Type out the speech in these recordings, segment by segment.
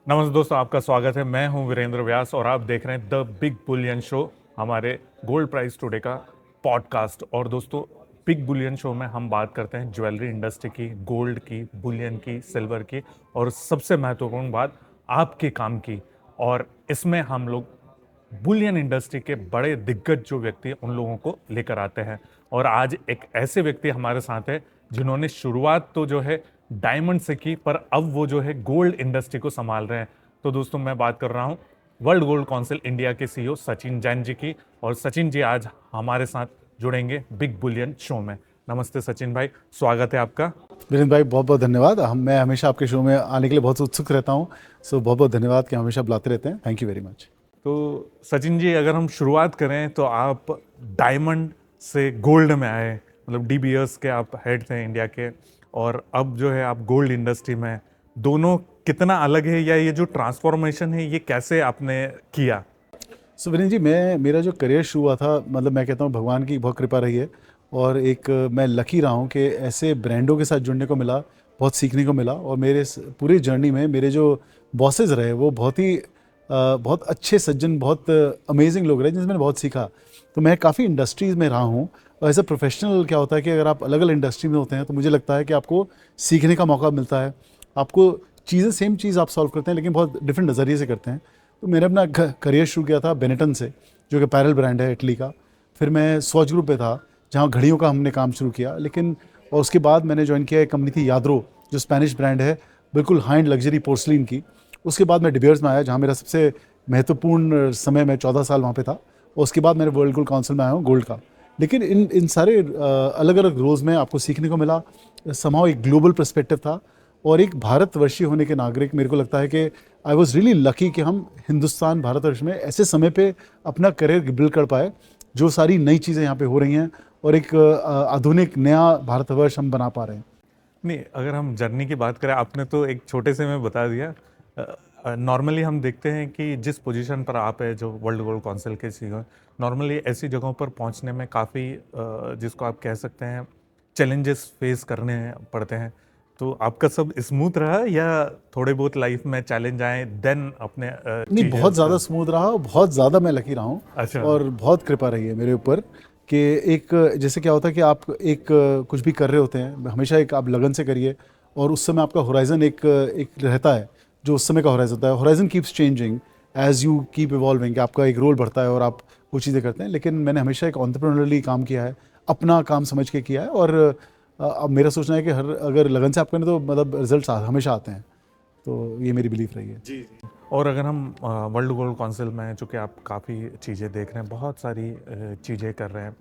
नमस्ते दोस्तों, आपका स्वागत है। मैं हूं वीरेंद्र व्यास और आप देख रहे हैं द बिग बुलियन शो, हमारे गोल्ड प्राइस टुडे का पॉडकास्ट। और दोस्तों, बिग बुलियन शो में हम बात करते हैं ज्वेलरी इंडस्ट्री की, गोल्ड की, बुलियन की, सिल्वर की और सबसे महत्वपूर्ण बात आपके काम की। और इसमें हम लोग बुलियन इंडस्ट्री के बड़े दिग्गज जो व्यक्ति हैं उन लोगों को लेकर आते हैं। और आज एक ऐसे व्यक्ति हमारे साथ है जिन्होंने शुरुआत तो जो है डायमंड से की, पर अब वो जो है गोल्ड इंडस्ट्री को संभाल रहे हैं। तो दोस्तों, मैं बात कर रहा हूँ वर्ल्ड गोल्ड काउंसिल इंडिया के सीईओ सचिन जैन जी की। और सचिन जी आज हमारे साथ जुड़ेंगे बिग बुलियन शो में। नमस्ते सचिन भाई, स्वागत है आपका। वीरेंद्र भाई, बहुत बहुत धन्यवाद। मैं हमेशा आपके शो में आने के लिए बहुत उत्सुक रहता हूँ। सो बहुत बहुत धन्यवाद कि हमेशा बुलाते रहते हैं। Thank you very much. तो सचिन जी, अगर हम शुरुआत करें तो आप डायमंड से गोल्ड में आए, मतलब डीबीएस के आप हेड थे इंडिया के, और अब जो है आप गोल्ड इंडस्ट्री में। दोनों कितना अलग है, या ये जो ट्रांसफॉर्मेशन है ये कैसे आपने किया? सो वीरेंद्र जी, मेरा जो करियर शुरू हुआ था, मतलब मैं कहता हूँ भगवान की बहुत कृपा रही है। और मैं लकी रहा हूँ कि ऐसे ब्रांडों के साथ जुड़ने को मिला, बहुत सीखने को मिला। और मेरे पूरी जर्नी में मेरे जो बॉसेज रहे वो बहुत अच्छे सज्जन, बहुत अमेजिंग लोग रहे जिनसे मैंने बहुत सीखा। तो मैं काफ़ी इंडस्ट्रीज़ में रहा हूँ। और एज अ प्रोफेशनल क्या होता है कि अगर आप अलग अलग इंडस्ट्री में होते हैं तो मुझे लगता है कि आपको सीखने का मौका मिलता है। आपको सेम चीज़ आप सॉल्व करते हैं लेकिन बहुत डिफरेंट नज़रिए से करते हैं। तो मैंने अपना करियर शुरू किया था बेनेटन से, जो कि पैरल ब्रांड है इटली का। फिर मैं स्वॉच ग्रुप पे था, जहाँ घड़ियों का हमने काम शुरू किया। और उसके बाद मैंने ज्वाइन किया, एक कंपनी थी याद्रो, जो स्पेनिश ब्रांड है, बिल्कुल हाई एंड लग्जरी पोर्सलिन की। उसके बाद मैं डिबेयर्स में आया, जहाँ मेरा सबसे महत्वपूर्ण समय, मैं 14 साल वहाँ पे था। और उसके बाद मैंने वर्ल्ड गोल्ड काउंसिल में आया हूँ, गोल्ड का। लेकिन इन सारे अलग अलग रोज़ में आपको सीखने को मिला। समाओ एक ग्लोबल पर्सपेक्टिव था। और एक भारतवर्षी होने के नागरिक, मेरे को लगता है कि आई वॉज रियली लकी कि हम हिंदुस्तान, भारतवर्ष में ऐसे समय पे अपना करियर बिल्ड कर पाए, जो सारी नई चीज़ें यहाँ पे हो रही हैं और एक आधुनिक नया भारतवर्ष हम बना पा रहे हैं। नहीं, अगर हम जर्नी की बात करें, आपने तो एक छोटे से में बता दिया। नॉर्मली हम देखते हैं कि जिस पोजीशन पर आप है, जो वर्ल्ड गोल्ड काउंसिल के सीईओ, नॉर्मली ऐसी जगहों पर पहुंचने में काफ़ी जिसको आप कह सकते हैं चैलेंजेस फेस करने पड़ते हैं। तो आपका सब स्मूथ रहा, या थोड़े बहुत लाइफ में चैलेंज आए देन अपने नहीं, चीज़ें बहुत ज़्यादा उसका? स्मूथ रहा और बहुत ज़्यादा मैं लकी रहा हूँ। अच्छा। और बहुत कृपा रही है मेरे ऊपर कि एक जैसे क्या होता है कि आप कुछ भी कर रहे होते हैं, हमेशा एक आप लगन से करिए। और उस समय आपका होराइज़न एक रहता है, जो उस समय का होराइज़न होता है। Horizon keeps changing as you keep evolving, आपका एक रोल बढ़ता है और आप वो चीज़ें करते हैं। लेकिन मैंने हमेशा एक एंटरप्रेन्योरली काम किया है, अपना काम समझ के किया है। और अब मेरा सोचना है कि अगर लगन से आप करें तो मतलब रिजल्ट हमेशा आते हैं। तो ये मेरी बिलीफ रही है। जी जी। और अगर हम वर्ल्ड गोल्ड काउंसिल में, चूँकि आप काफ़ी चीज़ें देख रहे हैं, बहुत सारी चीज़ें कर रहे हैं,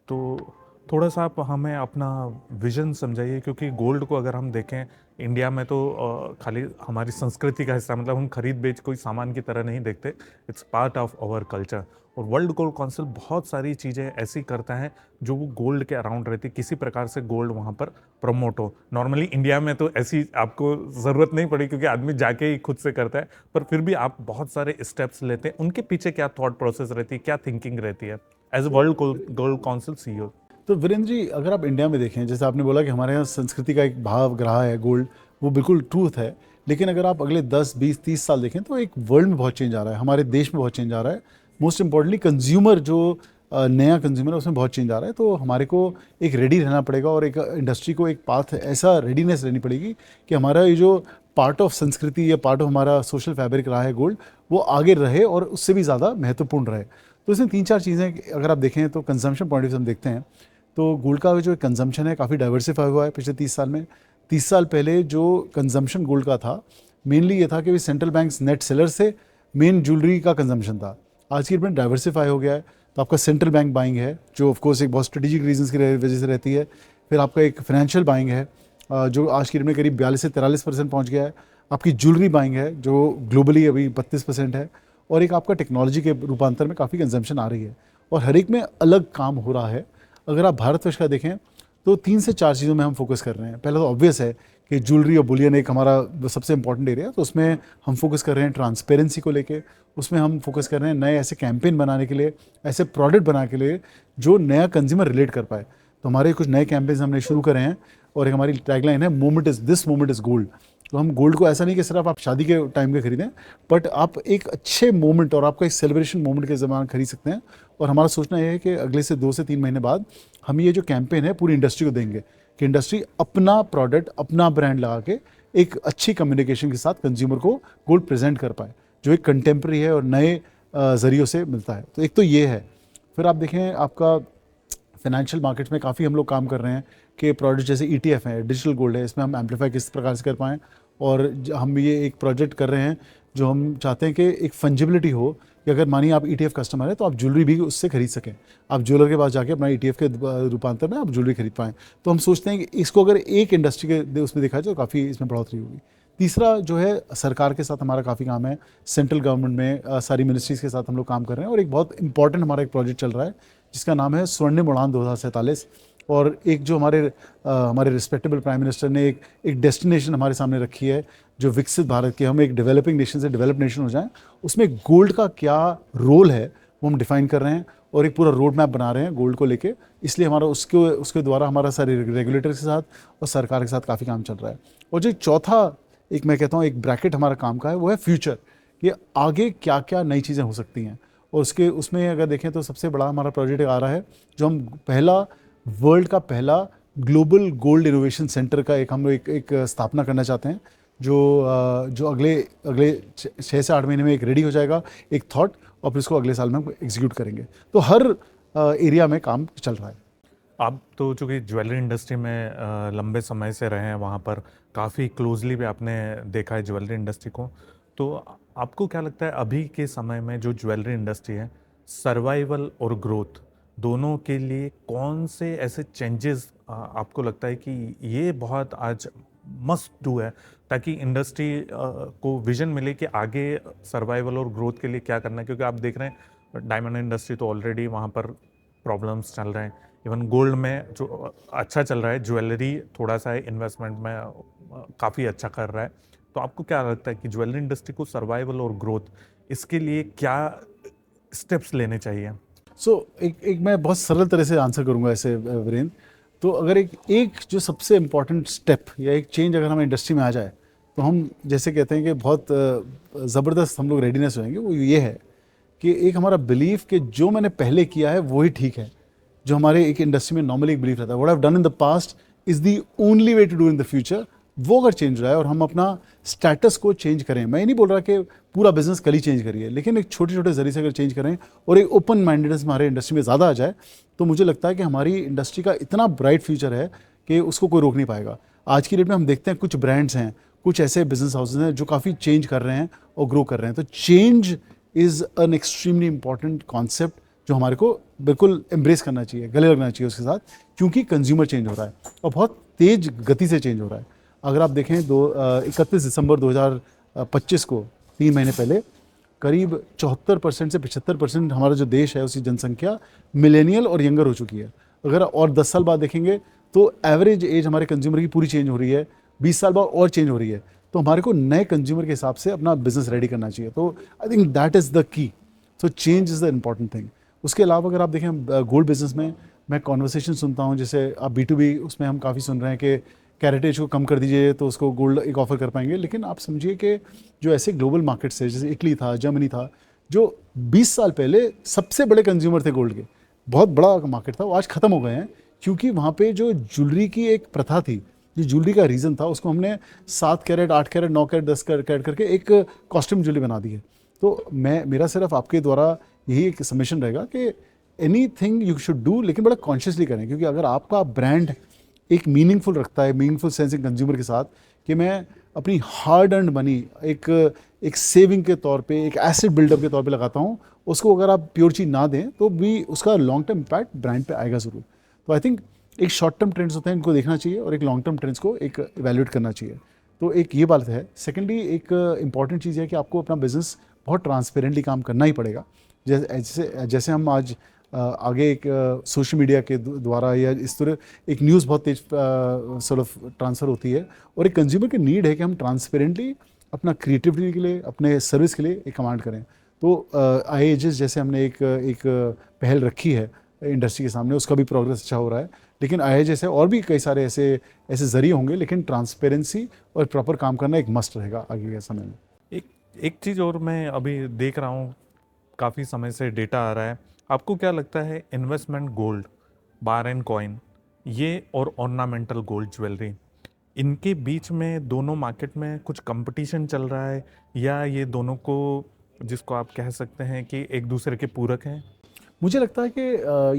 तो थोड़ा सा आप हमें अपना विजन समझाइए। क्योंकि गोल्ड को अगर हम देखें इंडिया में, तो खाली हमारी संस्कृति का हिस्सा, मतलब हम खरीद बेच कोई सामान की तरह नहीं देखते। It's part of our culture. और वर्ल्ड गोल्ड काउंसिल बहुत सारी चीज़ें ऐसी करता है जो वो गोल्ड के अराउंड रहती है, किसी प्रकार से गोल्ड वहाँ पर प्रमोट हो। नॉर्मली इंडिया में तो ऐसी आपको ज़रूरत नहीं पड़ी, क्योंकि आदमी जाके ही खुद से करता है। पर फिर भी आप बहुत सारे स्टेप्स लेते हैं, उनके पीछे क्या थॉट प्रोसेस रहती है, क्या थिंकिंग रहती है as a World Gold Council CEO? तो वीरेंद्र जी, अगर आप इंडिया में देखें, जैसे आपने बोला कि हमारे यहाँ संस्कृति का एक भाव रहा है गोल्ड, वो बिल्कुल ट्रूथ है। लेकिन अगर आप अगले 10, 20, 30 साल देखें तो एक वर्ल्ड में बहुत चेंज आ रहा है, हमारे देश में बहुत चेंज आ रहा है। मोस्ट इंपॉर्टेंटली कंज्यूमर, जो नया कंज्यूमर है, उसमें बहुत चेंज आ रहा है। तो हमारे को एक रेडी रहना पड़ेगा और एक इंडस्ट्री को एक पाथ ऐसा रेडीनेस रहनी पड़ेगी कि हमारा ये जो पार्ट ऑफ संस्कृति या पार्ट ऑफ हमारा सोशल फैब्रिक रहा है गोल्ड, वो आगे रहे और उससे भी ज़्यादा महत्वपूर्ण रहे। तो इसमें 3-4 चीज़ें अगर आप देखें तो कंजम्पशन पॉइंट ऑफ व्यू से हम देखते हैं तो गोल्ड का जो कंजम्पशन है काफ़ी डाइवर्सिफाई हुआ है पिछले 30 साल में। 30 साल पहले जो कंजम्पशन गोल्ड का था, मेनली ये था कि सेंट्रल बैंक्स नेट सेलर से मेन ज्वेलरी का कंजम्पशन था। आज की डेट में डाइवर्सिफाई हो गया है। तो आपका सेंट्रल बैंक बाइंग है, जो ऑफ कोर्स एक बहुत स्ट्रेटेजिक रीजंस की वजह से रहती है। फिर आपका एक फाइनेंशियल बाइंग है, जो आज की डेट में करीब 42 से 43% पहुँच गया है। आपकी ज्वेलरी बाइंग है, जो ग्लोबली अभी 32% है। और एक आपका टेक्नोलॉजी के रूपांतर में काफ़ी कंजम्पशन आ रही है। और हर एक में अलग काम हो रहा है। अगर आप भारतवर्ष का देखें तो 3 से 4 चीज़ों में हम फोकस कर रहे हैं। पहला तो ऑब्वियस है कि ज्वेलरी और बुलियन एक हमारा सबसे इंपॉर्टेंट एरिया है। तो उसमें हम फोकस कर रहे हैं ट्रांसपेरेंसी को लेके। उसमें हम फोकस कर रहे हैं नए ऐसे कैंपेन बनाने के लिए, ऐसे प्रोडक्ट बनाने के लिए जो नया कंज्यूमर रिलेट कर पाए। तो हमारे कुछ नए कैंपेन्स हमने शुरू करे हैं। और एक हमारी टैगलाइन है, moment is this moment is gold. तो हम गोल्ड को ऐसा नहीं कि सिर्फ आप शादी के टाइम पे खरीदें, बट आप एक अच्छे मोमेंट और आपका एक सेलिब्रेशन मोमेंट के ज़माने खरीद सकते हैं। और हमारा सोचना यह है कि अगले से 2 से 3 महीने बाद हम ये जो कैंपेन है पूरी इंडस्ट्री को देंगे कि इंडस्ट्री अपना प्रोडक्ट, अपना ब्रांड लगा के एक अच्छी कम्युनिकेशन के साथ कंज्यूमर को गोल्ड प्रेजेंट कर पाए, जो एक कंटेम्प्रेरी है और नए ज़रियों से मिलता है। तो एक तो ये है। फिर आप देखें, आपका फाइनेंशियल मार्केट्स में काफ़ी हम लोग काम कर रहे हैं कि प्रोडक्ट जैसे ETF है, डिजिटल गोल्ड है, इसमें हम एम्पलीफाई किस प्रकार से कर पाएँ। और हम ये एक प्रोजेक्ट कर रहे हैं जो हम चाहते हैं कि एक फंजिबिलिटी हो कि अगर मानिए आप ETF कस्टमर है तो आप ज्वेलरी भी उससे खरीद सकें, आप ज्वेलर के पास जाके अपना ETF के रूपांतर में आप ज्वेलरी खरीद पाएँ। तो हम सोचते हैं कि इसको अगर एक इंडस्ट्री के उसमें देखा जाए तो काफ़ी इसमें बढ़ोतरी होगी। तीसरा जो है, सरकार के साथ हमारा काफ़ी काम है, सेंट्रल गवर्नमेंट में सारी मिनिस्ट्रीज़ के साथ हम लोग काम कर रहे हैं। और एक बहुत इंपॉर्टेंट हमारा एक प्रोजेक्ट चल रहा है जिसका नाम है स्वर्णिम उड़ान 2047। और एक जो हमारे रिस्पेक्टेबल प्राइम मिनिस्टर ने एक डेस्टिनेशन हमारे सामने रखी है, जो विकसित भारत की, हम एक डेवलपिंग नेशन से डेवलप नेशन हो जाएं, उसमें गोल्ड का क्या रोल है वो हम डिफाइन कर रहे हैं और एक पूरा रोड मैप बना रहे हैं गोल्ड को लेके। इसलिए हमारा उसके द्वारा हमारा सारे रेगुलेटर के साथ और सरकार के साथ काफ़ी काम चल रहा है। और जो चौथा एक मैं कहता हूँ एक ब्रैकेट हमारा काम का है, वो है फ्यूचर, ये आगे क्या क्या नई चीज़ें हो सकती हैं। और उसमें अगर देखें तो सबसे बड़ा हमारा प्रोजेक्ट आ रहा है, जो हम वर्ल्ड का पहला ग्लोबल गोल्ड इनोवेशन सेंटर का हम एक स्थापना करना चाहते हैं, जो अगले 6 से 8 महीने में एक रेडी हो जाएगा, एक थॉट, और फिर इसको अगले साल में हम एग्जीक्यूट करेंगे। तो हर एरिया में काम चल रहा है। आप तो चूँकि ज्वेलरी इंडस्ट्री में लंबे समय से रहे हैं, वहाँ पर काफ़ी क्लोजली भी आपने देखा है ज्वेलरी इंडस्ट्री को, तो आपको क्या लगता है अभी के समय में जो ज्वेलरी इंडस्ट्री है, सर्वाइवल और ग्रोथ दोनों के लिए कौन से ऐसे चेंजेस आपको लगता है कि ये बहुत आज मस्ट डू है, ताकि इंडस्ट्री को विजन मिले कि आगे सर्वाइवल और ग्रोथ के लिए क्या करना है? क्योंकि आप देख रहे हैं डायमंड इंडस्ट्री तो ऑलरेडी वहाँ पर प्रॉब्लम्स चल रहे हैं, इवन गोल्ड में जो अच्छा चल रहा है, ज्वेलरी थोड़ा सा इन्वेस्टमेंट में काफ़ी अच्छा कर रहा है। तो आपको क्या लगता है कि ज्वेलरी इंडस्ट्री को सर्वाइवल और ग्रोथ, इसके लिए क्या स्टेप्स लेने चाहिए? एक मैं बहुत सरल तरह से आंसर करूंगा ऐसे, वीरेंद्र। तो अगर एक जो सबसे इम्पॉर्टेंट स्टेप या एक चेंज अगर हमें इंडस्ट्री में आ जाए, तो हम जैसे कहते हैं कि बहुत ज़बरदस्त हम लोग रेडीनेस होएंगे। वो ये है कि एक हमारा बिलीफ कि जो मैंने पहले किया है वही ठीक है, जो हमारे एक इंडस्ट्री में नॉर्मली एक बिलीफ रहता है, what I have done in the past is the only way to do in the future, वो अगर चेंज हो रहा है और हम अपना स्टेटस को चेंज करें। मैं ये नहीं बोल रहा कि पूरा बिजनेस कल ही चेंज करिए, लेकिन एक छोटे छोटे जरिए से अगर चेंज करें और एक ओपन माइंडेडनेस हमारे इंडस्ट्री में ज़्यादा आ जाए, तो मुझे लगता है कि हमारी इंडस्ट्री का इतना ब्राइट फ्यूचर है कि उसको कोई रोक नहीं पाएगा। आज की डेट में हम देखते हैं कुछ ब्रांड्स हैं, कुछ ऐसे बिजनेस हाउसेज हैं जो काफ़ी चेंज कर रहे हैं और ग्रो कर रहे हैं। तो change is an extremely important concept जो हमारे को बिल्कुल एम्ब्रेस करना चाहिए, गले लगना चाहिए उसके साथ, क्योंकि कंज्यूमर चेंज हो रहा है और बहुत तेज गति से चेंज हो रहा है। अगर आप देखें 31 दिसंबर 2025 को, 3 महीने पहले, करीब 74% से 75% हमारा जो देश है उसकी जनसंख्या मिलेनियल और यंगर हो चुकी है। अगर और 10 साल बाद देखेंगे तो एवरेज एज हमारे कंज्यूमर की पूरी चेंज हो रही है, 20 साल बाद और चेंज हो रही है। तो हमारे को नए कंज्यूमर के हिसाब से अपना बिजनेस रेडी करना चाहिए। तो I think that is the key. So change is the important thing. उसके अलावा अगर आप देखें गोल्ड बिजनेस में मैं कॉन्वर्सेशन सुनता हूँ, जैसे आप B2B उसमें हम काफ़ी सुन रहे हैं कि कैरेटेज को कम कर दीजिए तो उसको गोल्ड एक ऑफर कर पाएंगे। लेकिन आप समझिए कि जो ऐसे ग्लोबल मार्केट्स है, जैसे इटली था, जर्मनी था, जो 20 साल पहले सबसे बड़े कंज्यूमर थे गोल्ड के, बहुत बड़ा मार्केट था, वो आज ख़त्म हो गए हैं, क्योंकि वहाँ पे जो ज्वेलरी की एक प्रथा थी, जो ज्वेलरी का रीज़न था, उसको हमने 7 कैरेट, 8 कैरेट, 9 कैरेट, 10 कैरेट करके एक कॉस्ट्यूम ज्वेलरी बना दी है। तो मेरा सिर्फ आपके द्वारा यही एक सबमिशन रहेगा कि any thing you should do, लेकिन बड़ा कॉन्शियसली करें, क्योंकि अगर आपका ब्रांड एक मीनिंगफुल रखता है, मीनिंगफुल सेंसिंग कंज्यूमर के साथ, कि मैं अपनी हार्ड अर्न्ड मनी एक सेविंग के तौर पे, एक एसेट बिल्डअप के तौर पे लगाता हूँ, उसको अगर आप प्योर चीज ना दें तो भी उसका लॉन्ग टर्म इम्पैक्ट ब्रांड पे आएगा ज़रूर। तो आई थिंक एक शॉर्ट टर्म ट्रेंड्स होते हैं, इनको देखना चाहिए, और एक लॉन्ग टर्म ट्रेंड्स को एक इवेल्युएट करना चाहिए। तो एक ये बात है। सेकेंडली एक इंपॉर्टेंट चीज़ है कि आपको अपना बिजनेस बहुत ट्रांसपेरेंटली काम करना ही पड़ेगा। जैसे हम आज आगे एक सोशल मीडिया के द्वारा या इस तरह एक न्यूज़ बहुत तेज सॉर्ट ऑफ ट्रांसफ़र होती है, और एक कंज्यूमर की नीड है कि हम ट्रांसपेरेंटली अपना क्रिएटिविटी के लिए, अपने सर्विस के लिए एक कमांड करें। तो IAGS जैसे हमने एक पहल रखी है इंडस्ट्री के सामने, उसका भी प्रोग्रेस अच्छा हो रहा है। लेकिन आई जैसे और भी कई सारे ऐसे ऐसे जरिए होंगे, लेकिन ट्रांसपेरेंसी और प्रॉपर काम करना एक मस्ट रहेगा आगे के समय में। एक एक चीज़ और मैं अभी देख रहा हूँ, काफ़ी समय से डेटा आ रहा है। आपको क्या लगता है investment gold, bar and coin, ये और ऑर्नामेंटल गोल्ड ज्वेलरी, इनके बीच में दोनों मार्केट में कुछ कंपटीशन चल रहा है, या ये दोनों को, जिसको आप कह सकते हैं कि एक दूसरे के पूरक हैं? मुझे लगता है कि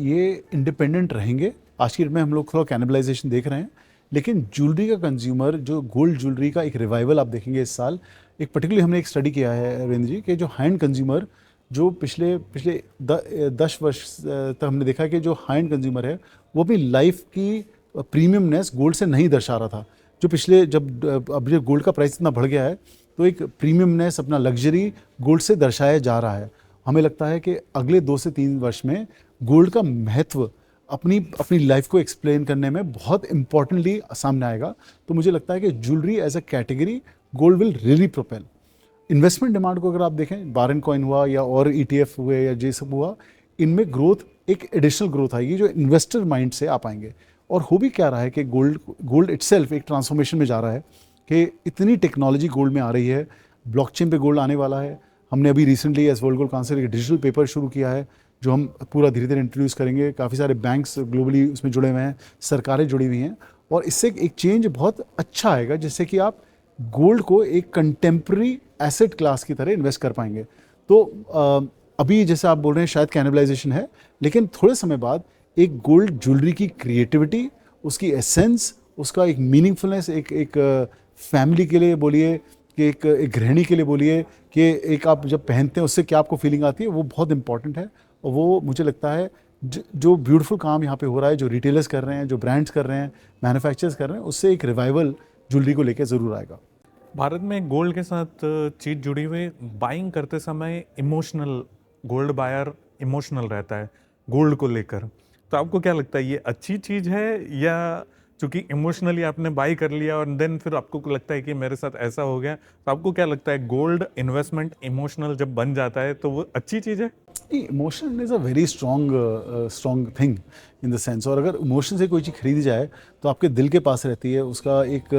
ये इंडिपेंडेंट रहेंगे। आज की डेट में हम लोग थोड़ा कैनिबलाइजेशन देख रहे हैं, लेकिन ज्वेलरी का कंज्यूमर, जो गोल्ड ज्वेलरी का एक रिवाइवल आप देखेंगे इस साल। एक पर्टिकुलरली हमने एक स्टडी किया है रविंद्र जी, कि जो हैंड कंज्यूमर, जो पिछले पिछले 10 वर्ष तक हमने देखा कि जो हैंड कंज्यूमर है वो अपनी लाइफ की प्रीमियमनेस गोल्ड से नहीं दर्शा रहा था। जो पिछले जब अब जो गोल्ड का प्राइस इतना बढ़ गया है, तो एक प्रीमियमनेस, अपना लग्जरी गोल्ड से दर्शाया जा रहा है। हमें लगता है कि अगले 2 से 3 वर्ष में गोल्ड का महत्व अपनी अपनी लाइफ को एक्सप्लेन करने में बहुत इंपॉर्टेंटली सामने आएगा। तो मुझे लगता है कि jewellery as a category, gold will really propel. Investment demand को अगर आप देखें, बार एंड कॉइन हुआ या और ETF हुए या ये सब हुआ, इनमें ग्रोथ, एक एडिशनल ग्रोथ आएगी जो इन्वेस्टर माइंड से आ पाएंगे। और हो भी क्या रहा है कि गोल्ड इटसेल्फ एक ट्रांसफॉर्मेशन में जा रहा है, कि इतनी टेक्नोलॉजी गोल्ड में आ रही है। ब्लॉकचेन पे गोल्ड आने वाला है। हमने अभी recently as World Gold Council एक डिजिटल पेपर शुरू किया है, जो हम पूरा धीरे धीरे इंट्रोड्यूस करेंगे। काफ़ी सारे बैंक्स ग्लोबली उसमें जुड़े हुए हैं, सरकारें जुड़ी हुई हैं, और इससे एक चेंज बहुत अच्छा आएगा, जिससे कि आप गोल्ड को एक कंटेम्प्रेरी एसेट क्लास की तरह इन्वेस्ट कर पाएंगे। तो अभी जैसे आप बोल रहे हैं शायद कैनिबलाइजेशन है, लेकिन थोड़े समय बाद एक गोल्ड ज्वेलरी की क्रिएटिविटी, उसकी एसेंस, उसका एक मीनिंगफुलनेस, एक फैमिली के लिए बोलिए, कि एक गृहिणी के लिए बोलिए, कि एक आप जब पहनते हैं उससे क्या आपको फीलिंग आती है, वो बहुत इंपॉर्टेंट है। और वो मुझे लगता है जो ब्यूटीफुल काम यहाँ पे हो रहा है, जो रिटेलर्स कर रहे हैं, जो ब्रांड्स कर रहे हैं, मैन्युफैक्चरर्स कर रहे हैं, उससे एक रिवाइवल ज्वेलरी को लेकर ज़रूर आएगा। भारत में गोल्ड के साथ चीज़ जुड़ी हुई, बाइंग करते समय इमोशनल, गोल्ड बायर इमोशनल रहता है गोल्ड को लेकर। तो आपको क्या लगता है ये अच्छी चीज़ है, या चूंकि इमोशनली आपने बाई कर लिया और देन फिर आपको लगता है कि मेरे साथ ऐसा हो गया, तो आपको क्या लगता है गोल्ड इन्वेस्टमेंट इमोशनल जब बन जाता है तो वो अच्छी चीज़ है? Emotion is a very strong thing in the sense. और अगर इमोशन से कोई चीज़ खरीदी जाए तो आपके दिल के पास रहती है उसका एक।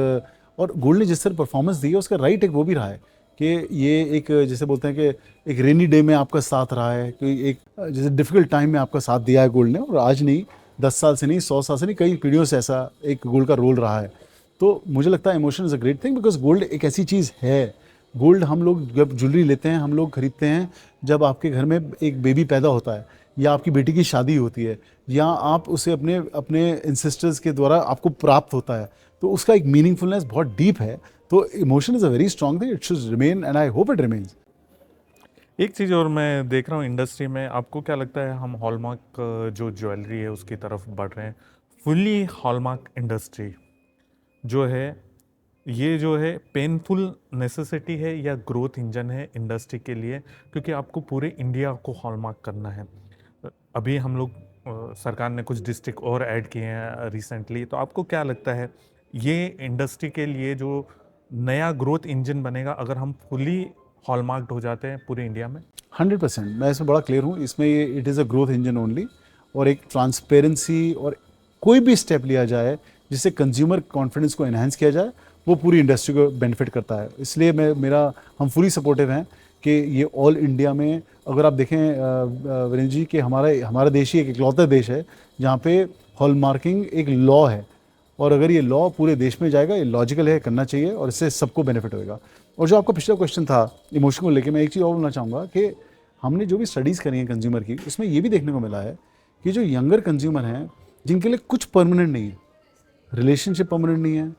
और गोल्ड ने जिस तरह परफॉर्मेंस दी है, उसका राइट एक वो भी रहा है कि ये एक, जैसे बोलते हैं कि एक रेनी डे में आपका साथ रहा है, कि एक जैसे डिफिकल्ट टाइम में आपका साथ दिया है गोल्ड ने। और आज नहीं, 10 साल से नहीं, 100 साल से नहीं, कई पीढ़ियों से ऐसा एक गोल्ड का रोल रहा है। तो मुझे लगता है emotion is a great thing, because gold एक ऐसी चीज़ है। गोल्ड हम लोग जब ज्वेलरी लेते हैं, हम लोग खरीदते हैं जब आपके घर में एक बेबी पैदा होता है, या आपकी बेटी की शादी होती है, या आप उसे अपने अपने इंसिस्टर्स के द्वारा आपको प्राप्त होता है, तो उसका एक मीनिंगफुलनेस बहुत डीप है। तो emotion is a very strong thing, it should remain, and I hope it remains. एक चीज़ और मैं देख रहा हूँ इंडस्ट्री में, आपको क्या लगता है हम हॉलमार्क जो ज्वेलरी है उसकी तरफ बढ़ रहे हैं? फुल्ली हॉलमार्क इंडस्ट्री जो है, ये जो है पेनफुल नेसेसिटी है या ग्रोथ इंजन है इंडस्ट्री के लिए? क्योंकि आपको पूरे इंडिया को हॉलमार्क करना है। अभी हम लोग सरकार ने कुछ डिस्ट्रिक्ट और ऐड किए हैं रिसेंटली, तो आपको क्या लगता है ये इंडस्ट्री के लिए जो नया ग्रोथ इंजन बनेगा अगर हम फुली हॉलमार्क्ड हो जाते हैं पूरे इंडिया में? 100%, मैं इसमें बड़ा क्लियर हूँ इसमें। ये it is a growth engine only, और एक ट्रांसपेरेंसी, और कोई भी स्टेप लिया जाए जिससे कंज्यूमर कॉन्फिडेंस को एनहांस किया जाए, वो पूरी इंडस्ट्री को बेनिफिट करता है। इसलिए हम फुली सपोर्टिव हैं कि ये ऑल इंडिया में, अगर आप देखें वीरेंद्र जी, कि हमारा देश ही एक इकलौता देश है जहाँ पे हॉलमार्किंग एक लॉ है। और अगर ये लॉ पूरे देश में जाएगा, ये लॉजिकल है, करना चाहिए, और इससे सबको बेनिफिट होएगा। और जो आपका पिछला क्वेश्चन था इमोशन को लेके, मैं एक चीज़ और बोलना चाहूँगा कि हमने जो भी स्टडीज़ करी हैं कंज्यूमर की, उसमें ये भी देखने को मिला है कि जो यंगर कंज्यूमर हैं, जिनके लिए कुछ परमानेंट नहीं है, रिलेशनशिप परमानेंट नहीं है,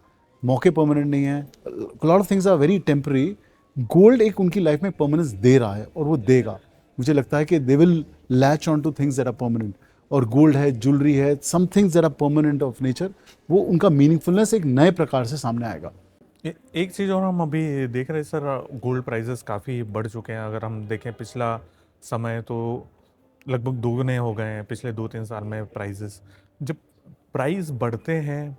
मौके परमानेंट नहीं है, lot of things are very temporary, gold एक उनकी लाइफ में परमानेंस दे रहा है, और वो देगा। मुझे लगता है कि they will latch on to things that are permanent. और गोल्ड है, ज्वेलरी है, some things that are permanent of nature, वो उनका मीनिंगफुलनेस एक नए प्रकार से सामने आएगा। एक चीज़ और हम अभी देख रहे हैं सर, गोल्ड प्राइसेस काफ़ी बढ़ चुके हैं। अगर हम देखें पिछला समय तो लगभग दोगुने हो गए हैं पिछले 2-3 साल में प्राइसेस। जब प्राइस बढ़ते हैं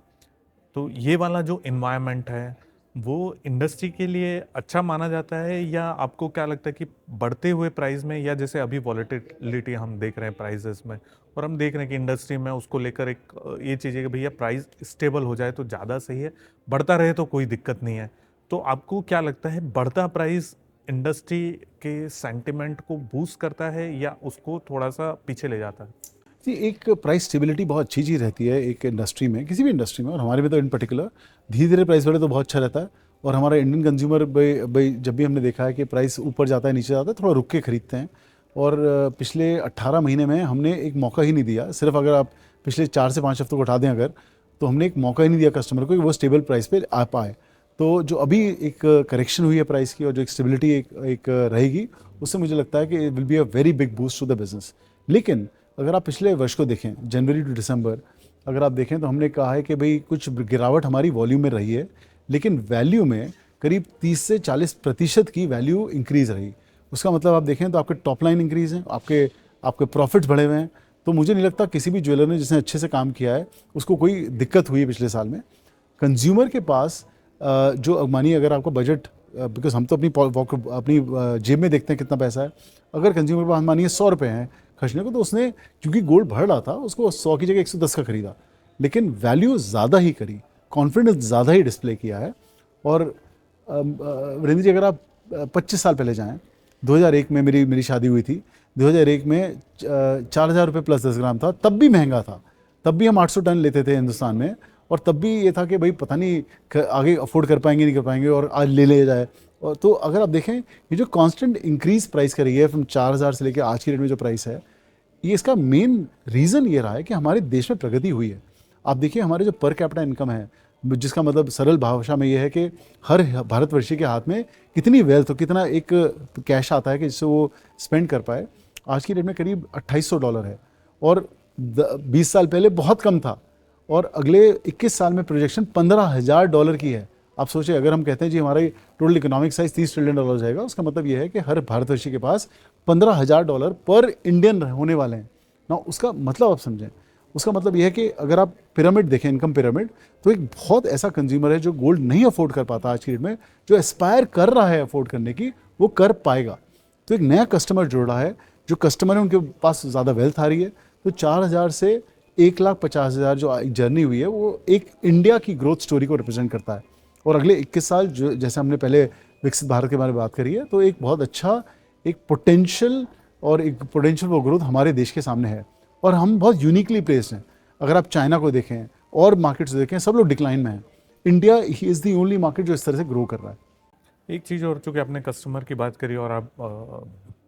तो ये वाला जो इन्वायरमेंट है, वो इंडस्ट्री के लिए अच्छा माना जाता है, या आपको क्या लगता है कि बढ़ते हुए प्राइस में, या जैसे अभी वॉलेटिलिटी हम देख रहे हैं प्राइसेस में, और हम देख रहे हैं कि इंडस्ट्री में उसको लेकर एक ये चीज़ है कि भैया प्राइस स्टेबल हो जाए तो ज़्यादा सही है, बढ़ता रहे तो कोई दिक्कत नहीं है। तो आपको क्या लगता है, बढ़ता प्राइस इंडस्ट्री के सेंटिमेंट को बूस्ट करता है या उसको थोड़ा सा पीछे ले जाता है? जी, एक प्राइस स्टेबिलिटी बहुत अच्छी चीज़ रहती है एक इंडस्ट्री में, किसी भी इंडस्ट्री में, और हमारे में तो इन पर्टिकुलर धीरे धीरे प्राइस बढ़े तो बहुत अच्छा रहता है। और हमारा इंडियन कंज्यूमर भाई जब भी हमने देखा है कि प्राइस ऊपर जाता है नीचे जाता है, थोड़ा रुक के खरीदते हैं। और पिछले 18 महीने में हमने एक मौका ही नहीं दिया, सिर्फ अगर आप पिछले 4 से 5 हफ्तों को उठा दें अगर, तो हमने एक मौका ही नहीं दिया कस्टमर को कि वो स्टेबल प्राइस पे आ पाए। तो जो अभी एक करेक्शन हुई है प्राइस की और जो एक स्टेबिलिटी एक रहेगी, उससे मुझे लगता है कि it will be a very big boost to the business. लेकिन अगर आप पिछले वर्ष को देखें, जनवरी टू दिसंबर अगर आप देखें, तो हमने कहा है कि भाई कुछ गिरावट हमारी वॉल्यूम में रही है, लेकिन वैल्यू में करीब 30 से 40% की वैल्यू इंक्रीज़ रही। उसका मतलब आप देखें तो आपके टॉप लाइन इंक्रीज़ हैं, आपके आपके प्रॉफिट्स बढ़े हुए हैं। तो मुझे नहीं लगता किसी भी ज्वेलर ने जिसने अच्छे से काम किया है उसको कोई दिक्कत हुई है पिछले साल में। कंज्यूमर के पास जो मानिए अगर आपका बजट, बिकॉज हम तो अपनी जेब में देखते हैं कितना पैसा है, अगर कंज्यूमर के पास मानिए 100 रुपये हैं खर्चने को, तो उसने क्योंकि गोल्ड बढ़ रहा था उसको 100 की जगह 110 का खरीदा, लेकिन वैल्यू ज़्यादा ही करी, कॉन्फिडेंस ज़्यादा ही डिस्प्ले किया है। और वीरेंद्र जी, अगर आप 25 साल पहले जाएं, 2001 में मेरी शादी हुई थी, 2001 में 4,000 रुपये प्लस 10 ग्राम था, तब भी महंगा था, तब भी हम 800 टन लेते थे हिंदुस्तान में, और तब भी ये था कि भाई पता नहीं आगे अफोर्ड कर पाएंगे नहीं कर पाएंगे, और आज ले जाए। और तो अगर आप देखें ये जो कांस्टेंट इंक्रीज प्राइस कर रही है फ्रॉम 4,000 से लेकर आज की डेट में जो प्राइस है, ये इसका मेन रीज़न ये रहा है कि हमारे देश में प्रगति हुई है। आप देखिए हमारे जो पर कैपिटा इनकम है, जिसका मतलब सरल भाषा में ये है कि हर भारतवर्षी के हाथ में कितनी वेल्थ हो, कितना एक कैश आता है कि जिससे वो स्पेंड कर पाए, आज की डेट में करीब $2,800 है, और 20 साल पहले बहुत कम था, और अगले 21 साल में प्रोजेक्शन $15,000 की है। आप सोचिए, अगर हम कहते हैं जी हमारा टोटल इकोनॉमिक साइज $30 ट्रिलियन जाएगा, उसका मतलब ये है कि हर भारतवर्षी के पास $15,000 पर इंडियन होने वाले हैं ना। उसका मतलब आप समझें, उसका मतलब यह है कि अगर आप पिरामिड देखें, इनकम पिरामिड, तो एक बहुत ऐसा कंज्यूमर है जो गोल्ड नहीं अफोर्ड कर पाता आज की डेट में, जो एस्पायर कर रहा है अफोर्ड करने की, वो कर पाएगा। तो एक नया कस्टमर जुड़ रहा है, जो कस्टमर है उनके पास ज़्यादा वेल्थ आ रही है। तो 4,000 से 1,50,000 जो जर्नी हुई है, वो एक इंडिया की ग्रोथ स्टोरी को रिप्रेजेंट करता है। और अगले 21 साल जो, जैसे हमने पहले विकसित भारत के बारे में बात करी है, तो एक बहुत अच्छा एक पोटेंशियल वो ग्रोथ हमारे देश के सामने है, और हम बहुत यूनिकली प्लेस्ड हैं। अगर आप चाइना को देखें और मार्केट्स देखें, सब लोग डिक्लाइन में हैं, India he is the only market जो इस तरह से ग्रो कर रहा है। एक चीज़ और, चूँकि आपने कस्टमर की बात करी, और आप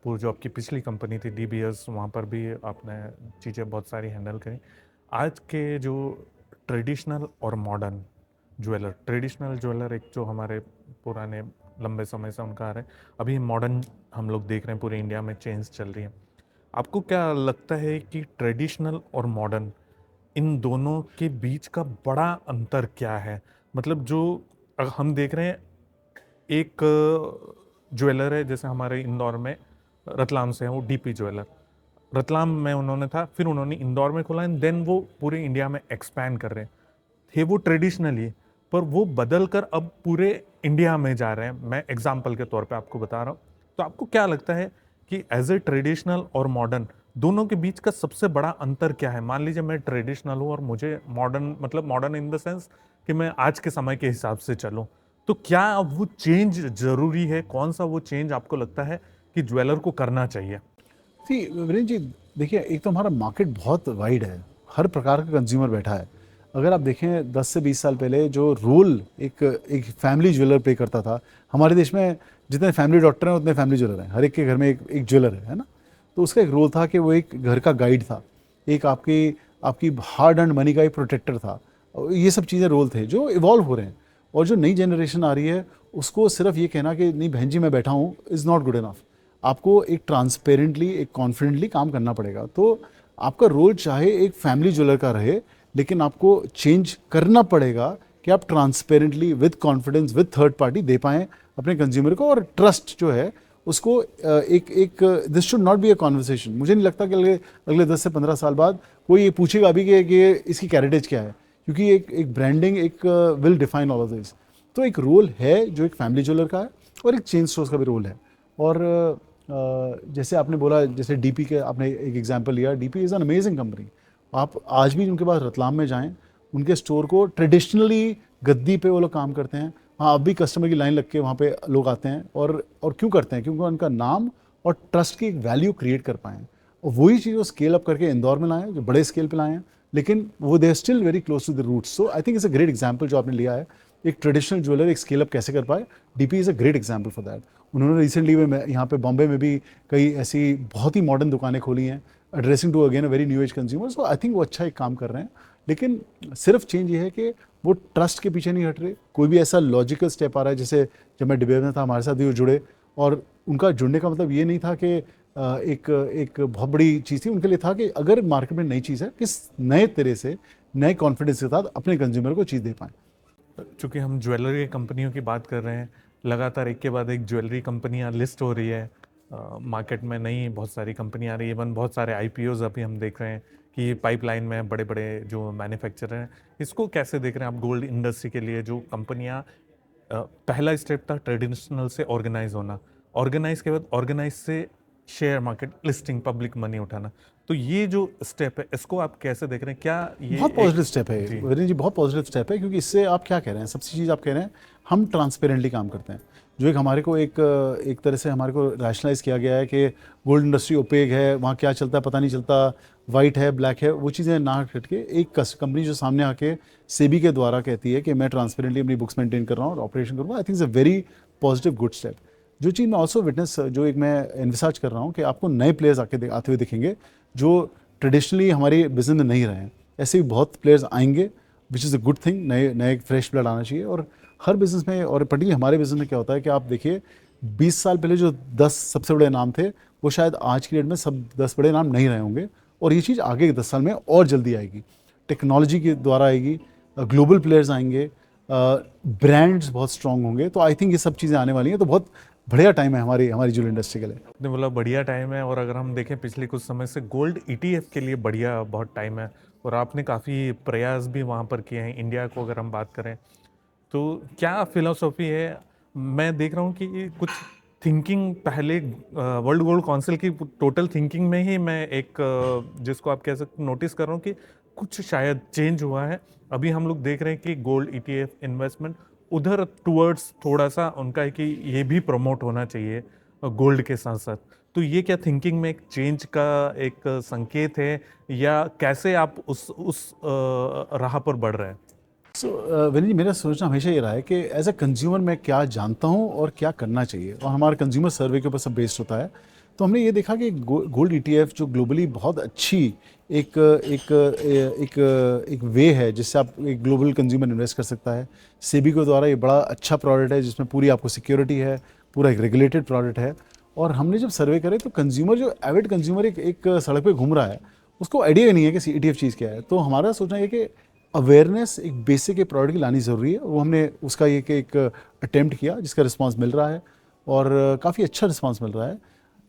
पूरी जो आपकी पिछली कंपनी थी DBS, वहाँ पर भी आपने चीज़ें बहुत सारी हैंडल करी। आज के जो ट्रेडिशनल और मॉडर्न ज्वेलर, ट्रेडिशनल ज्वेलर एक जो हमारे पुराने लंबे समय से उनका आ रहा है, अभी मॉडर्न हम लोग देख रहे हैं पूरे इंडिया में चेंज चल रही है। आपको क्या लगता है कि ट्रेडिशनल और मॉडर्न, इन दोनों के बीच का बड़ा अंतर क्या है? मतलब जो हम देख रहे हैं, एक ज्वेलर है जैसे हमारे इंदौर में, रतलाम से है, वो DP ज्वेलर, रतलाम में उन्होंने था, फिर उन्होंने इंदौर में खोला, एंड देन वो पूरे इंडिया में एक्सपैंड कर रहे हैं। थे वो ट्रेडिशनली, पर वो बदल कर अब पूरे इंडिया में जा रहे हैं। मैं एग्जाम्पल के तौर पे आपको बता रहा हूँ। तो आपको क्या लगता है कि एज ए ट्रेडिशनल और मॉडर्न, दोनों के बीच का सबसे बड़ा अंतर क्या है? मान लीजिए मैं ट्रेडिशनल हूँ और मुझे मॉडर्न, मतलब मॉडर्न इन द सेंस कि मैं आज के समय के हिसाब से चलूँ, तो क्या अब वो चेंज जरूरी है? कौन सा वो चेंज आपको लगता है कि ज्वेलर को करना चाहिए? जी वीरेंद्र जी, देखिए एक तो हमारा मार्केट बहुत वाइड है, हर प्रकार का कंज्यूमर बैठा है। अगर आप देखें 10 से 20 साल पहले जो रोल एक फैमिली ज्वेलर प्ले करता था, हमारे देश में जितने फैमिली डॉक्टर हैं उतने फैमिली ज्वेलर हैं, हर एक के घर में एक ज्वेलर है ना। तो उसका एक रोल था कि वो एक घर का गाइड था, एक आपकी हार्ड अर्न मनी का एक प्रोटेक्टर था। ये सब चीज़ें रोल थे जो इवॉल्व हो रहे हैं। और जो नई जनरेशन आ रही है, उसको सिर्फ ये कहना कि नहीं बहन जी मैं बैठा हूँ इज़ नॉट गुड इनफ। आपको एक ट्रांसपेरेंटली, एक कॉन्फिडेंटली काम करना पड़ेगा। तो आपका रोल चाहे एक फैमिली ज्वेलर का रहे, लेकिन आपको चेंज करना पड़ेगा कि आप transparently with confidence with third party दे पाएँ अपने कंज्यूमर को। और ट्रस्ट जो है उसको एक this should not be a conversation. मुझे नहीं लगता कि अगले 10 से 15 साल बाद कोई ये पूछेगा अभी कि इसकी कैरेटेज क्या है, क्योंकि एक ब्रांडिंग एक will define all of this. तो एक रोल है जो एक फैमिली ज्वेलर का है और एक चेन स्टोर्स का भी रोल है। और जैसे आपने बोला, जैसे डीपी के आपने एक एग्जांपल लिया, DP is an amazing company. आप आज भी उनके पास रतलाम में जाएं, उनके स्टोर को ट्रेडिशनली गद्दी पे वो लोग काम करते हैं। हाँ, अब भी कस्टमर की लाइन लग के वहाँ पे लोग आते हैं, और क्यों करते हैं? क्योंकि उनका नाम और ट्रस्ट की एक वैल्यू क्रिएट कर पाएँ, और वही चीज़ वो स्केल अप करके इंदौर में लाए हैं, जो बड़े स्केल पे लाए हैं, लेकिन वो they are still very close to the roots. So I think it's a great example जो आपने लिया है, एक ट्रेडिशनल ज्वेलर एक स्केल अप कैसे कर पाए। DP is a great example for that. उन्होंने रिसेंटली में यहाँ पे बॉम्बे में भी कई ऐसी बहुत ही मॉडर्न दुकानें खोली हैं, addressing to again a very new age consumer. So I think वो अच्छा एक काम कर रहे हैं, लेकिन सिर्फ चेंज ये है कि वो ट्रस्ट के पीछे नहीं हट रहे। कोई भी ऐसा लॉजिकल स्टेप आ रहा है, जैसे जब मैं डिबेट में था हमारे साथ भी वो जुड़े, और उनका जुड़ने का मतलब ये नहीं था कि एक बहुत बड़ी चीज़ थी, उनके लिए था कि अगर मार्केट में नई चीज़ है, किस नए तरह से नए कॉन्फिडेंस के साथ अपने कंज्यूमर को चीज़ दे पाएँ। चूँकि हम ज्वेलरी कंपनियों की बात कर रहे हैं, लगातार एक के बाद एक ज्वेलरी कंपनियां लिस्ट हो रही है मार्केट में, नई बहुत सारी कंपनियां आ रही है, इवन बहुत सारे आईपीओज अभी हम देख रहे हैं कि पाइपलाइन में बड़े बड़े जो मैन्युफैक्चरर हैं। इसको कैसे देख रहे हैं आप गोल्ड इंडस्ट्री के लिए? जो कंपनियां पहला स्टेप था ट्रेडिशनल से ऑर्गेनाइज होना, ऑर्गेनाइज के बाद ऑर्गेनाइज से share market listing, public money उठाना, तो ये जो स्टेप है इसको आप कैसे देख रहे हैं? क्या ये बहुत पॉजिटिव स्टेप है जी वीरेंद्र जी, बहुत पॉजिटिव स्टेप है, क्योंकि इससे आप क्या कह रहे हैं, सबसे चीज़ आप कह रहे हैं हम ट्रांसपेरेंटली काम करते हैं। जो एक हमारे को एक तरह से हमारे को रैशनलाइज किया गया है कि गोल्ड इंडस्ट्री ओपेक है, वहाँ क्या चलता है पता नहीं चलता, वाइट है ब्लैक है, वो चीज़ें ना हट के एक कंपनी जो सामने आके सेबी के द्वारा कहती है कि मैं ट्रांसपेरेंटली अपनी बुक्स मेंटेन कर रहा हूँ और ऑपरेशन करूँगा, I think is a very positive good step. जो चीज़ मैं ऑल्सो विटनेस, जो एक मैं इन्विसार्ज कर रहा हूँ कि आपको नए प्लेयर्स आते हुए दिखेंगे जो ट्रेडिशनली हमारे बिजनेस में नहीं रहे हैं। ऐसे भी बहुत प्लेयर्स आएंगे, which is a good thing. नए नए फ्रेश ब्लड आना चाहिए। और हर बिज़नेस में, और पर्टिकुलरली हमारे बिज़नेस में क्या होता है कि आप देखिए 20 साल पहले जो 10 सबसे बड़े नाम थे, वो शायद आज की डेट में सब 10 बड़े नाम नहीं रहे होंगे, और ये चीज़ आगे के 10 साल में और जल्दी आएगी, टेक्नोलॉजी के द्वारा आएगी, ग्लोबल प्लेयर्स आएंगे, ब्रांड्स बहुत स्ट्रांग होंगे। तो आई थिंक ये सब चीज़ें आने वाली हैं, तो बहुत बढ़िया टाइम है हमारी हमारी ज्वेलरी इंडस्ट्री के लिए। आपने बोला बढ़िया टाइम है, और अगर हम देखें पिछले कुछ समय से गोल्ड ईटीएफ के लिए बढ़िया बहुत टाइम है, और आपने काफ़ी प्रयास भी वहाँ पर किए हैं। इंडिया को अगर हम बात करें तो क्या फिलॉसफी है? मैं देख रहा हूँ कि ये कुछ थिंकिंग पहले वर्ल्ड गोल्ड काउंसिल की टोटल थिंकिंग में ही मैं एक जिसको आप कह सकते नोटिस कर रहा हूँ कि कुछ शायद चेंज हुआ है। अभी हम लोग देख रहे हैं कि गोल्ड ईटीएफ इन्वेस्टमेंट उधर टुवर्ड्स थोड़ा सा उनका है कि ये भी प्रमोट होना चाहिए गोल्ड के साथ साथ। तो ये क्या थिंकिंग में एक चेंज का एक संकेत है, या कैसे आप उस राह पर बढ़ रहे हैं? सो विनीत जी, मेरा सोचना हमेशा ये रहा है कि एज अ कंज्यूमर मैं क्या जानता हूँ और क्या करना चाहिए, और हमारे कंज्यूमर सर्वे के ऊपर सब बेस्ड होता है। तो हमने ये देखा कि गोल्ड ईटीएफ जो ग्लोबली बहुत अच्छी एक एक एक एक वे है जिससे आप एक ग्लोबल कंज्यूमर इन्वेस्ट कर सकता है। सेबी के द्वारा ये बड़ा अच्छा प्रोडक्ट है जिसमें पूरी आपको सिक्योरिटी है, पूरा एक रेगुलेटेड प्रोडक्ट है। और हमने जब सर्वे करे तो कंज्यूमर, जो एविड कंज्यूमर एक सड़क पे घूम रहा है, उसको आइडिया ही नहीं है कि ईटीएफ चीज़ क्या है। तो हमारा सोचना है कि अवेयरनेस एक बेसिक एक प्रोडक्ट की लानी ज़रूरी है। वो हमने उसका एक अटेम्प्ट किया जिसका रिस्पांस मिल रहा है, और काफ़ी अच्छा रिस्पांस मिल रहा है।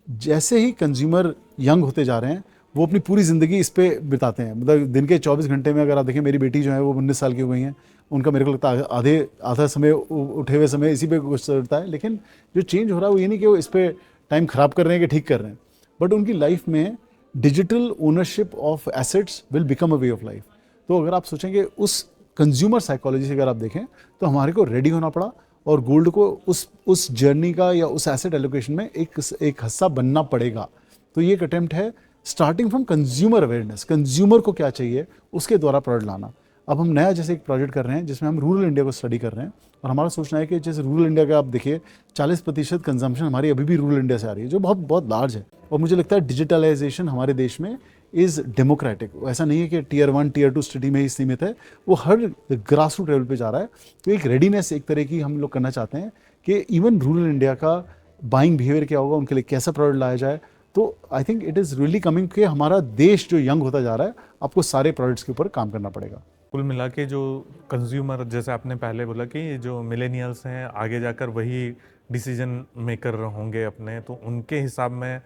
जैसे ही कंज्यूमर यंग होते जा रहे हैं, वो अपनी पूरी ज़िंदगी इस पे बिताते हैं। मतलब दिन के 24 घंटे में अगर आप देखें, मेरी बेटी जो है वो 19 साल की हो गई हैं, उनका मेरे को लगता है आधा समय उठे हुए समय इसी पे गुजरता है। लेकिन जो चेंज हो रहा है वो ये नहीं कि वो इस पर टाइम ख़राब कर रहे हैं कि ठीक कर रहे हैं, बट उनकी लाइफ में digital ownership of assets will become a way of life. तो अगर आप सोचेंगे उस कंज्यूमर साइकोलॉजी से अगर आप देखें, तो हमारे को रेडी होना पड़ा, और गोल्ड को उस जर्नी का या उस एसेट एलोकेशन में एक हिस्सा बनना पड़ेगा। तो ये एक अटेम्प्ट है starting from consumer awareness, consumer को क्या चाहिए उसके द्वारा प्रोडक्ट लाना। अब हम नया जैसे एक प्रोजेक्ट कर रहे हैं जिसमें हम रूरल इंडिया को स्टडी कर रहे हैं, और हमारा सोचना है कि जैसे रूरल इंडिया का आप देखिए 40% कंजम्पशन हमारी अभी भी रूरल इंडिया से आ रही है, जो बहुत बहुत लार्ज है। और मुझे लगता है डिजिटलाइजेशन हमारे देश में इज़ डेमोक्रेटिक। ऐसा नहीं है कि टियर 1 टियर 2 सिटी में ही सीमित है, वो हर ग्रास रूट लेवल पे जा रहा है। तो एक रेडीनेस एक तरह की हम लोग करना चाहते हैं कि इवन रूरल इंडिया का बाइंग बिहेवियर क्या होगा, उनके लिए कैसा प्रोडक्ट लाया जाए। तो I think it is really coming कि हमारा देश जो यंग होता जा रहा है, आपको सारे प्रोडक्ट्स के ऊपर काम करना पड़ेगा। कुल मिला के जो कंज्यूमर, जैसे आपने पहले बोला कि जो मिलेनियल्स हैं आगे जाकर वही डिसीजन मेकर होंगे अपने, तो उनके हिसाब में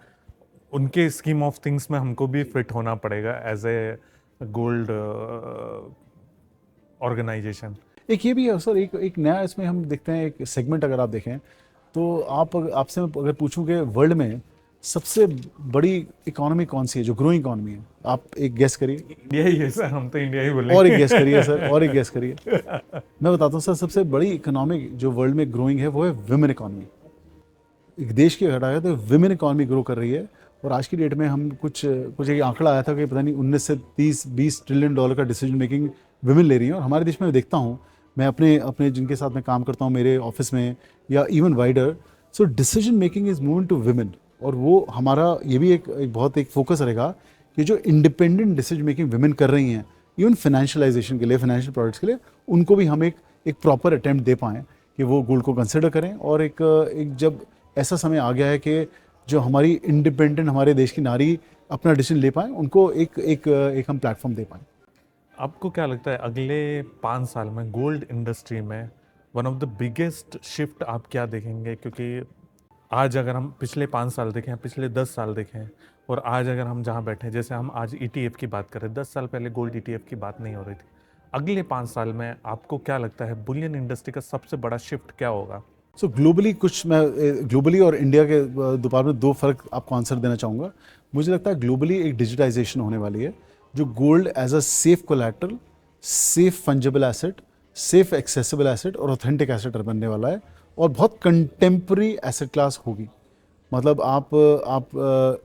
उनके स्कीम ऑफ थिंग्स में हमको भी फिट होना पड़ेगा एज ए गोल्ड ऑर्गेनाइजेशन। एक ये भी है सर, एक नया इसमें हम देखते हैं एक सेगमेंट, अगर आप देखें तो आपसे मैं अगर पूछूं कि वर्ल्ड में सबसे बड़ी इकोनॉमी कौन सी है जो ग्रोइंग इकोनॉमी है, आप एक गेस करिए। इंडिया ही है सर, हम तो इंडिया ही और बोलेंगे। एक गेस करिए सर, और एक गेस करिए। मैं बताता हूँ सर, सबसे बड़ी इकोनॉमिक जो वर्ल्ड में ग्रोइंग है वो है विमेन इकोनॉमी। एक देश की घटा है तो विमेन इकोनॉमी ग्रो कर रही है। और आज की डेट में हम कुछ एक आंकड़ा आया था कि पता नहीं 19 से 30-20 ट्रिलियन डॉलर का डिसीजन मेकिंग विमेन ले रही हैं। और हमारे देश में मैं देखता हूँ, मैं अपने अपने जिनके साथ मैं काम करता हूँ मेरे ऑफिस में या even wider, so decision making is moving to women. और वो हमारा ये भी एक बहुत एक फोकस रहेगा कि जो इंडिपेंडेंट डिसीजन मेकिंग विमेन कर रही हैं इवन फाइनेंशियलाइजेशन के लिए, फाइनेंशियल प्रोडक्ट्स के लिए, उनको भी हम एक प्रॉपर अटेम्प्ट दे पाएँ कि वो गोल्ड को कंसिडर करें। और एक जब ऐसा समय आ गया है कि जो हमारी इंडिपेंडेंट हमारे देश की नारी अपना डिसीजन ले पाएँ, उनको एक हम प्लेटफॉर्म दे पाएँ। आपको क्या लगता है अगले 5 साल में गोल्ड इंडस्ट्री में one of the biggest shift आप क्या देखेंगे? क्योंकि आज अगर हम पिछले 5 साल देखें, पिछले 10 साल देखें, और आज अगर हम जहाँ बैठे हैं, जैसे हम आज ETF की बात करें, 10 साल पहले गोल्ड ETF की बात नहीं हो रही थी। अगले 5 साल में आपको क्या लगता है बुलियन इंडस्ट्री का सबसे बड़ा शिफ्ट क्या होगा? सो ग्लोबली ग्लोबली और इंडिया के दोपहर में 2 फर्क आपको आंसर देना चाहूँगा। मुझे लगता है ग्लोबली एक डिजिटाइजेशन होने वाली है, जो gold as a safe collateral, safe fungible asset, safe accessible asset और ऑथेंटिक एसेट बनने वाला है। और बहुत कंटेम्प्रेरी एसेट क्लास होगी। मतलब आप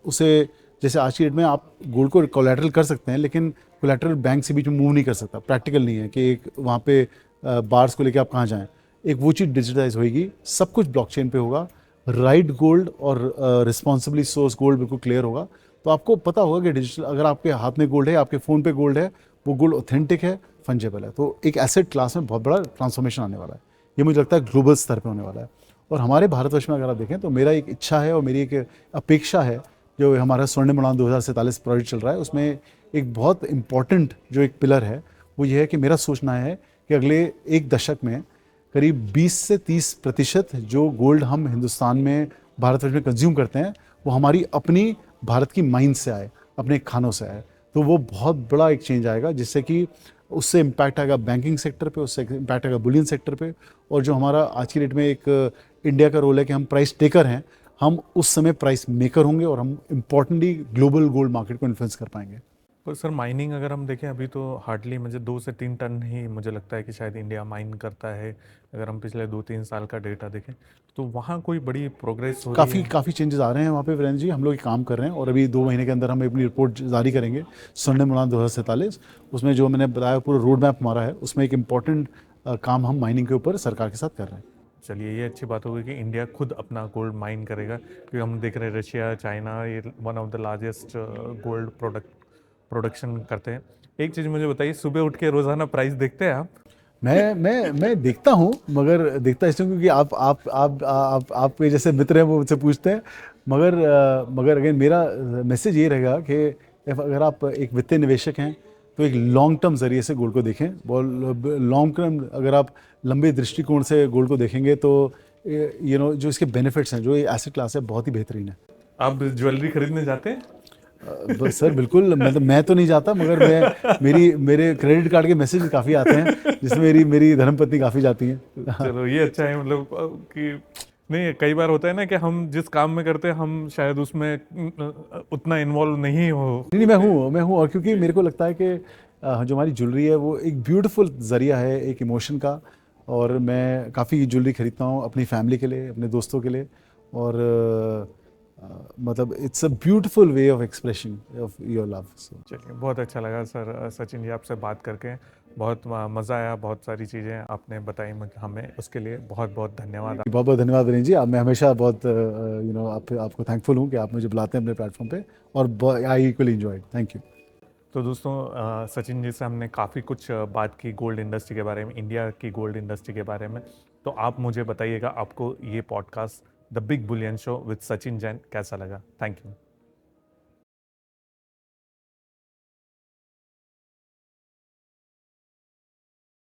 उसे, जैसे आज की डेट में आप गोल्ड को कोलैटरल कर सकते हैं, लेकिन कोलैटरल बैंक से बीच में मूव नहीं कर सकता, प्रैक्टिकल नहीं है कि एक वहाँ पे बार्स को लेके आप कहाँ जाएं। एक वो चीज़ डिजिटाइज होगी, सब कुछ ब्लॉकचेन पे होगा, राइट गोल्ड और रिस्पॉन्सिबली सोर्स गोल्ड बिल्कुल क्लियर होगा। तो आपको पता होगा कि डिजिटल, अगर आपके हाथ में गोल्ड है, आपके फ़ोन पे गोल्ड है, वो गोल्ड ऑथेंटिक है, फंजेबल है। तो एक एसेट क्लास में बहुत बड़ा ट्रांसफॉर्मेशन आने वाला है। ये मुझे लगता है ग्लोबल स्तर पे होने वाला है। और हमारे भारतवर्ष में अगर आप देखें तो मेरा एक इच्छा है और मेरी एक अपेक्षा है, जो हमारा स्वर्णिम उड़ान 2047 प्रोजेक्ट चल रहा है, उसमें एक बहुत इंपॉर्टेंट जो एक पिलर है वो ये है कि मेरा सोचना है कि अगले 1 दशक में करीब 20 से 30% जो गोल्ड हम हिंदुस्तान में, भारतवर्ष में कंज्यूम करते हैं, वो हमारी अपनी भारत की माइन से आए, अपने खानों से आए। तो वो बहुत बड़ा एक चेंज आएगा, जिससे कि उससे इम्पैक्ट आएगा बैंकिंग सेक्टर पे, उससे इम्पैक्ट आएगा बुलियन सेक्टर पे। और जो हमारा आज की डेट में एक इंडिया का रोल है कि हम प्राइस टेकर हैं, हम उस समय प्राइस मेकर होंगे और हम इम्पॉर्टेंटली ग्लोबल गोल्ड मार्केट को इन्फ्लुएंस कर पाएंगे। पर सर माइनिंग अगर हम देखें अभी तो हार्डली मुझे 2 से 3 टन ही मुझे लगता है कि शायद इंडिया माइन करता है। अगर हम पिछले 2-3 साल का डेटा देखें तो वहाँ कोई बड़ी प्रोग्रेस हो रही है? काफ़ी चेंजेस आ रहे हैं वहाँ पे वीरेंद्र जी। हम लोग काम कर रहे हैं और अभी 2 महीने के अंदर हम अपनी रिपोर्ट जारी करेंगे, स्वर्णिम उड़ान 2047। उसमें जो मैंने बताया पूरा रोड मैप हमारा है, उसमें एक इम्पॉर्टेंट काम हम माइनिंग के ऊपर सरकार के साथ कर रहे हैं। चलिए, ये अच्छी बात होगी कि इंडिया खुद अपना गोल्ड माइन करेगा, क्योंकि हम देख रहे हैं रशिया, चाइना, ये one of the largest gold production करते हैं। एक चीज़ मुझे बताइए, सुबह उठ के रोज़ाना प्राइस देखते हैं आप? मैं देखता हूँ, मगर देखता इसलिए क्योंकि आपके जैसे मित्र हैं वो मुझसे पूछते हैं। मगर अगेन मेरा मैसेज ये रहेगा कि अगर आप एक वित्तीय निवेशक हैं तो एक लॉन्ग टर्म जरिए से गोल्ड को देखें। लॉन्ग टर्म अगर आप लंबे दृष्टिकोण से गोल्ड को देखेंगे तो जो इसके बेनिफिट्स हैं, जो ये एसेट क्लास है, बहुत ही बेहतरीन है। आप ज्वेलरी खरीदने जाते हैं? सर बिल्कुल, मतलब मैं तो नहीं जाता, मगर मेरे क्रेडिट कार्ड के मैसेज काफ़ी आते हैं, जिसमें मेरी धर्मपत्नी काफ़ी जाती हैं। चलो, ये अच्छा है, मतलब कि नहीं, कई बार होता है ना कि हम जिस काम में करते हैं हम शायद उसमें उतना इन्वॉल्व नहीं हो। नहीं, मैं हूँ। और क्योंकि मेरे को लगता है कि जो हमारी ज्वेलरी है वो एक ब्यूटीफुल जरिया है एक इमोशन का। और मैं काफ़ी ज्वेलरी खरीदता हूँ अपनी फैमिली के लिए, अपने दोस्तों के लिए। और मतलब it's a beautiful way of expression of your love. चलिए, बहुत अच्छा लगा सर सचिन जी आपसे बात करके, बहुत मज़ा आया, बहुत सारी चीज़ें आपने बताई हमें, उसके लिए बहुत बहुत धन्यवाद। बहुत बहुत धन्यवाद विनीत जी। मैं हमेशा बहुत आपको थैंकफुल हूँ कि आप मुझे बुलाते हैं अपने प्लेटफॉर्म पे, और आई इक्वली एंजॉयड। Thank you. तो दोस्तों, सचिन जी से हमने काफ़ी कुछ बात की गोल्ड इंडस्ट्री के बारे में, इंडिया की गोल्ड इंडस्ट्री के बारे में। तो आप मुझे बताइएगा आपको ये podcast the big Boolean show with Sachin Jain कैसा लगा। Thank you.